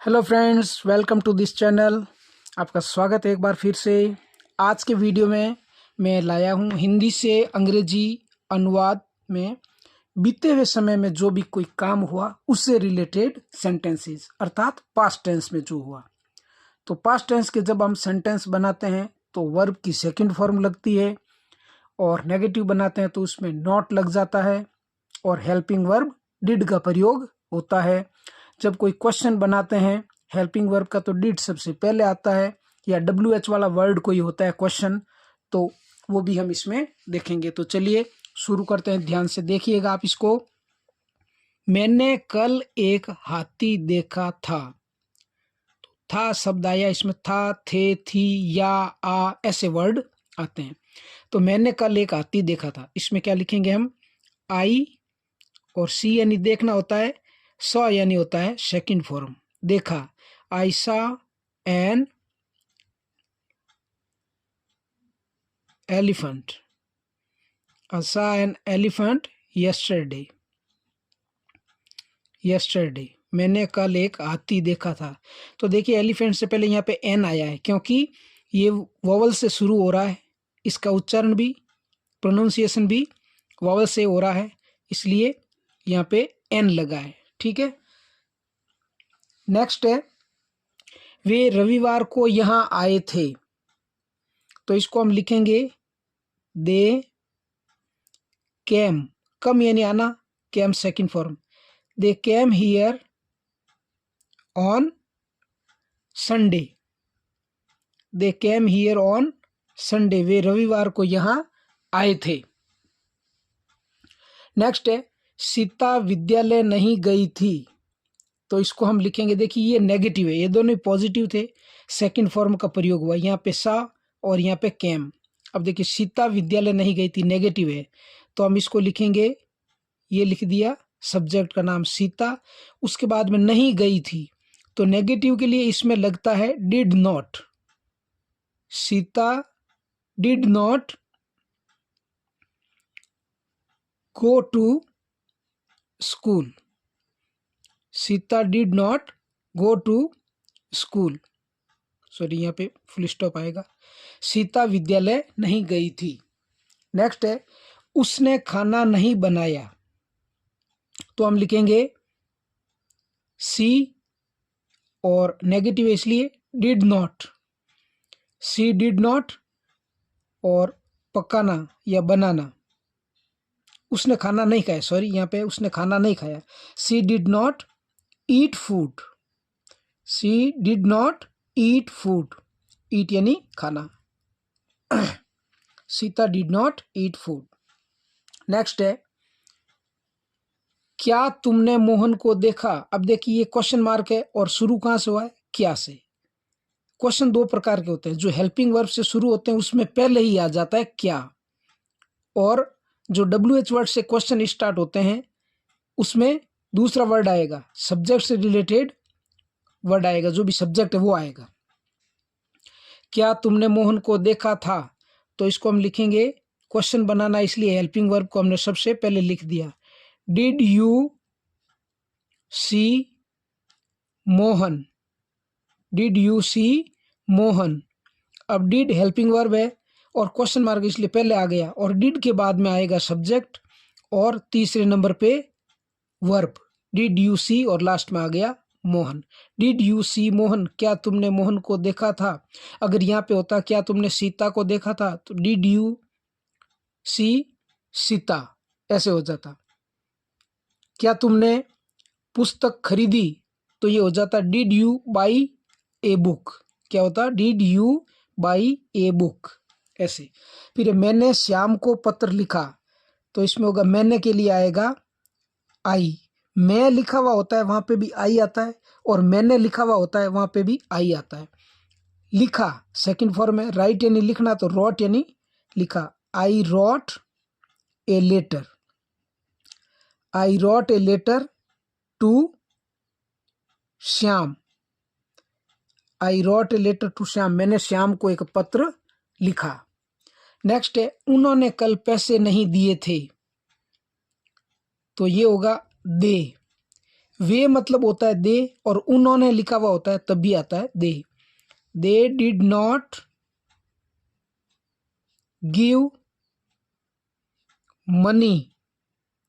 Hello friends, welcome to this channel. आपका स्वागत है एक बार फिर से। आज के वीडियो में मैं लाया हूँ हिंदी से अंग्रेजी अनुवाद में बीते हुए समय में जो भी कोई काम हुआ उससे रिलेटेड सेंटेंसेस, अर्थात पास्ट टेंस में जो हुआ। तो पास्ट टेंस के जब हम सेंटेंस बनाते हैं तो वर्ब की सेकंड फॉर्म लगती है, और नेगेटिव बनाते हैं तो उसमें नॉट लग जाता है, और हेल्पिंग वर्ब डिड का प्रयोग होता है। जब कोई क्वेश्चन बनाते हैं हेल्पिंग वर्ब का तो डिड सबसे पहले आता है, या WH वाला वर्ड कोई होता है क्वेश्चन, तो वो भी हम इसमें देखेंगे। तो चलिए शुरू करते हैं, ध्यान से देखिएगा आप इसको। मैंने कल एक हाथी देखा था। था शब्द आया, इसमें था, थे, थी, या, आ ऐसे वर्ड आते हैं। तो मैंने कल एक हाथी देखा था, इसमें क्या लिखेंगे हम? आई और सी यानी देखना होता है, सॉ यानी होता है सेकंड फॉर्म देखा। I saw an elephant, I saw an elephant yesterday. Yesterday मैंने कल एक हाथी देखा था। तो देखिए एलिफेंट से पहले यहाँ पे एन आया है, क्योंकि ये वॉवल से शुरू हो रहा है, इसका उच्चारण भी, प्रोनाउंसिएशन भी वॉवल से हो रहा है, इसलिए यहाँ पे एन लगा है। ठीक है, नेक्स्ट है, वे रविवार को यहाँ आए थे। तो इसको हम लिखेंगे दे केम, कम यानी आना, came second form. They came here on Sunday. They came here on Sunday, वे रविवार को यहाँ आए थे। नेक्स्ट है, सीता विद्यालय नहीं गई थी। तो इसको हम लिखेंगे, देखिए ये नेगेटिव है, ये दोनों पॉजिटिव थे, सेकंड फॉर्म का प्रयोग हुआ, यहाँ पे सा और यहाँ पे कैम। अब देखिए सीता विद्यालय नहीं गई थी, नेगेटिव है, तो हम इसको लिखेंगे, ये लिख दिया सब्जेक्ट का नाम सीता, उसके बाद में नहीं गई थी, तो नेगेटिव के लिए इसमें लगता है did not. Sita did not go to school. Sita did not go to school, sorry यहाँ पे फुल स्टॉप आएगा। सीता विद्यालय नहीं गई थी। नेक्स्ट है, उसने खाना नहीं बनाया। तो हम लिखेंगे सी, और नेगेटिव इसलिए did not, C did not, और पकाना या बनाना, उसने खाना नहीं खाया, सॉरी यहाँ पे उसने खाना नहीं खाया। She did not eat food. She did not eat food, eat यानी खाना। Sita did not eat food. Next है, क्या तुमने मोहन को देखा। अब देखिए ये क्वेश्चन मार्क है, और शुरू कहाँ से हुआ है? क्या से। क्वेश्चन दो प्रकार के होते हैं, जो हेल्पिंग वर्ब से शुरू होते हैं उसमें पहले ही आ जाता है क्या, और जो WH वर्ड से क्वेश्चन स्टार्ट होते हैं उसमें दूसरा वर्ड आएगा, सब्जेक्ट से रिलेटेड वर्ड आएगा, जो भी सब्जेक्ट है वो आएगा। क्या तुमने मोहन को देखा था, तो इसको हम लिखेंगे, क्वेश्चन बनाना इसलिए हेल्पिंग वर्ब को हमने सबसे पहले लिख दिया। Did you see Mohan. Did you see Mohan. अब डिड हेल्पिंग वर्ब है और क्वेश्चन मार्क इसलिए पहले आ गया, और डिड के बाद में आएगा सब्जेक्ट, और तीसरे नंबर पे वर्ब, डिड यू सी, और लास्ट में आ गया Mohan. Did you see Mohan, क्या तुमने मोहन को देखा था। अगर यहाँ पे होता क्या तुमने सीता को देखा था, तो डिड यू सी सीता, ऐसे हो जाता। क्या तुमने पुस्तक खरीदी, तो ये हो जाता did you by a book. क्या होता? Did you by a book, ऐसे। फिर मैंने श्याम को पत्र लिखा, तो इसमें होगा मैंने के लिए आएगा आई। मैं लिखा हुआ होता है वहां पे भी आई आता है, और मैंने लिखा हुआ होता है वहां पे भी आई आता है। लिखा सेकंड फॉर्म है, राइट यानी लिखना, तो रॉट यानी लिखा। I wrote a letter. I wrote a letter to Shyam. I wrote a letter to Shyam, मैंने श्याम को एक पत्र लिखा। नेक्स्ट है, उन्होंने कल पैसे नहीं दिए थे, तो ये होगा दे। वे मतलब होता है दे, और उन्होंने लिखा हुआ होता है तब भी आता है they did not give money,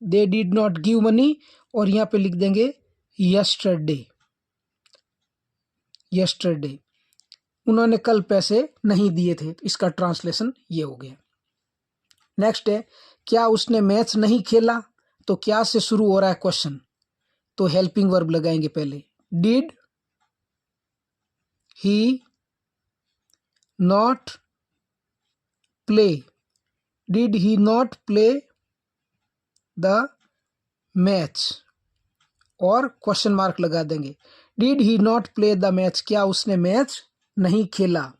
they did not give money, और यहाँ पे लिख देंगे यस्टरडे, उन्होंने कल पैसे नहीं दिए थे। इसका ट्रांसलेशन ये हो गया। नेक्स्ट है, क्या उसने मैच नहीं खेला, तो क्या से शुरू हो रहा है क्वेश्चन, तो हेल्पिंग वर्ब लगाएंगे पहले। Did he not play, did he not play the match, और क्वेश्चन मार्क लगा देंगे। Did he not play the match, क्या उसने मैच नहीं खेला,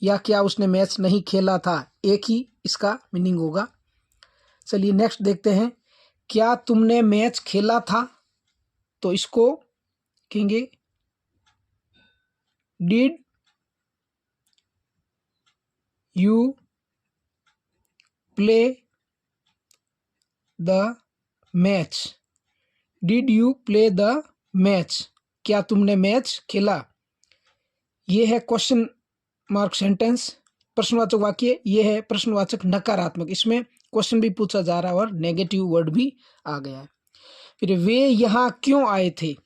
या क्या उसने मैच नहीं खेला था, एक ही इसका मीनिंग होगा। चलिए नेक्स्ट देखते हैं, क्या तुमने मैच खेला था, तो इसको कहेंगे did you play the match, did you play the match, क्या तुमने मैच खेला। ये है क्वेश्चन मार्क सेंटेंस, प्रश्नवाचक वाक्य। ये है प्रश्नवाचक नकारात्मक, इसमें क्वेश्चन भी पूछा जा रहा है और नेगेटिव वर्ड भी आ गया है। फिर वे यहाँ क्यों आए थे,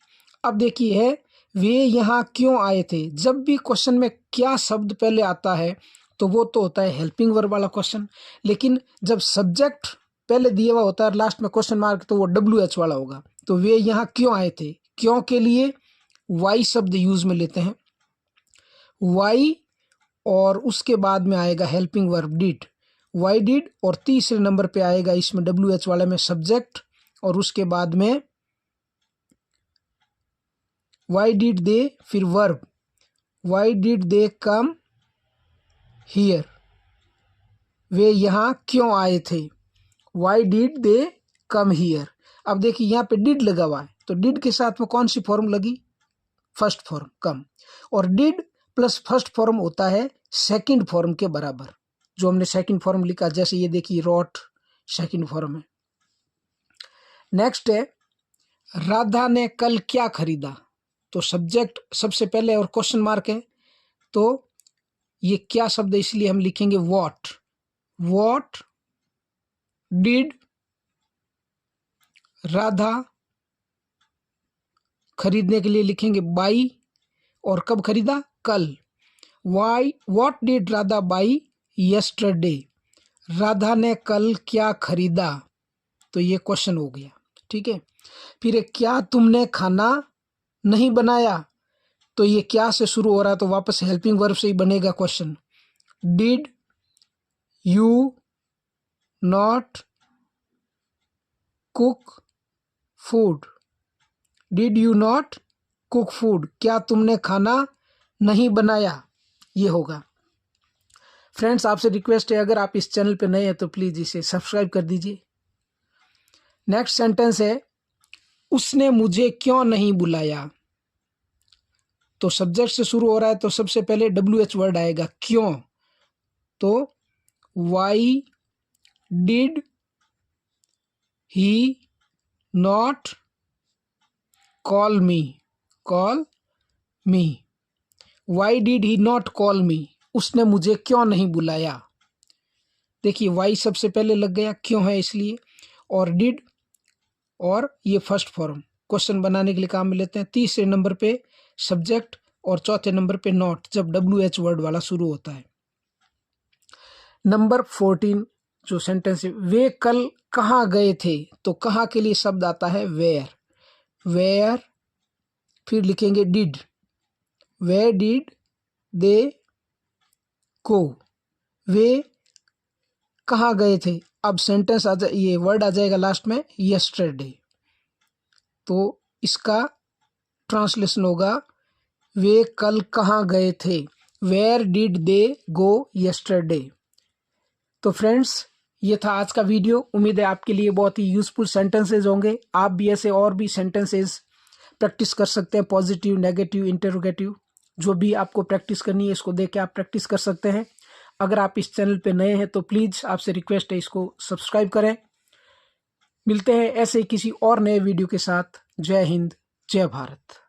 अब देखिए है वे यहाँ क्यों आए थे। जब भी क्वेश्चन में क्या शब्द पहले आता है तो वो तो होता है हेल्पिंग वर्ब वाला क्वेश्चन, लेकिन जब सब्जेक्ट पहले दिया हुआ होता है लास्ट में क्वेश्चन मार्क, तो वो WH वाला होगा। तो वे यहाँ क्यों आए थे, क्यों के लिए वाई शब्द यूज में लेते हैं, वाई, और उसके बाद में आएगा helping verb did, why did, और तीसरे नंबर पे आएगा इसमें WH वाले में सब्जेक्ट, और उसके बाद में वाई डिड दे, फिर verb, why did they come here, वे यहाँ क्यों आए थे, why did they come here. अब देखिए यहाँ पे डिड लगा हुआ है, तो डिड के साथ में कौन सी फॉर्म लगी, फर्स्ट फॉर्म कम, और डिड प्लस फर्स्ट फॉर्म होता है सेकंड फॉर्म के बराबर, जो हमने सेकंड फॉर्म लिखा, जैसे ये देखिए रॉट सेकंड फॉर्म है। नेक्स्ट है, राधा ने कल क्या खरीदा, तो सब्जेक्ट सबसे पहले और क्वेश्चन मार्क है, तो ये क्या शब्द है इसलिए हम लिखेंगे व्हाट, व्हाट डिड राधा, खरीदने के लिए लिखेंगे बाई, और कब खरीदा, कल। Why, what did Radha buy yesterday, Radha ने कल क्या खरीदा, तो ये क्वेश्चन हो गया, ठीक है। फिर क्या तुमने खाना नहीं बनाया, तो ये क्या से शुरू हो रहा है, तो वापस हेल्पिंग वर्ब से ही बनेगा question. Did you not cook food, did you not cook food, क्या तुमने खाना नहीं बनाया, ये होगा। फ्रेंड्स, आपसे रिक्वेस्ट है, अगर आप इस चैनल पे नए हैं तो प्लीज़ इसे सब्सक्राइब कर दीजिए। नेक्स्ट सेंटेंस है, उसने मुझे क्यों नहीं बुलाया, तो सब्जेक्ट से शुरू हो रहा है, तो सबसे पहले WH वर्ड आएगा क्यों, तो why did he not call me, why did he not call मी, उसने मुझे क्यों नहीं बुलाया। देखिए वाई सबसे पहले लग गया, क्यों है इसलिए, और डिड, और ये फर्स्ट फॉर्म क्वेश्चन बनाने के लिए काम में लेते हैं। तीसरे नंबर पे सब्जेक्ट, और चौथे नंबर पे नॉट, जब WH वर्ड वाला शुरू होता है। नंबर 14 जो सेंटेंस है, वे कल कहाँ गए थे, तो कहाँ के लिए शब्द आता है वेयर, फिर लिखेंगे डिड, वेयर डिड दे को, वे कहाँ गए थे। अब सेंटेंस आ जाए, ये वर्ड आ जाएगा लास्ट में यस्टरडे, तो इसका ट्रांसलेशन होगा वे कल कहाँ गए थे, where did they go yesterday. तो फ्रेंड्स, ये था आज का वीडियो। उम्मीद है आपके लिए बहुत ही यूजफुल सेंटेंसेस होंगे। आप भी ऐसे और भी सेंटेंसेस प्रैक्टिस कर सकते हैं, पॉजिटिव, नेगेटिव, इंटरोगेटिव, जो भी आपको प्रैक्टिस करनी है इसको देख के आप प्रैक्टिस कर सकते हैं। अगर आप इस चैनल पे नए हैं तो प्लीज़ आपसे रिक्वेस्ट है इसको सब्सक्राइब करें। मिलते हैं ऐसे ही किसी और नए वीडियो के साथ। जय हिंद, जय भारत।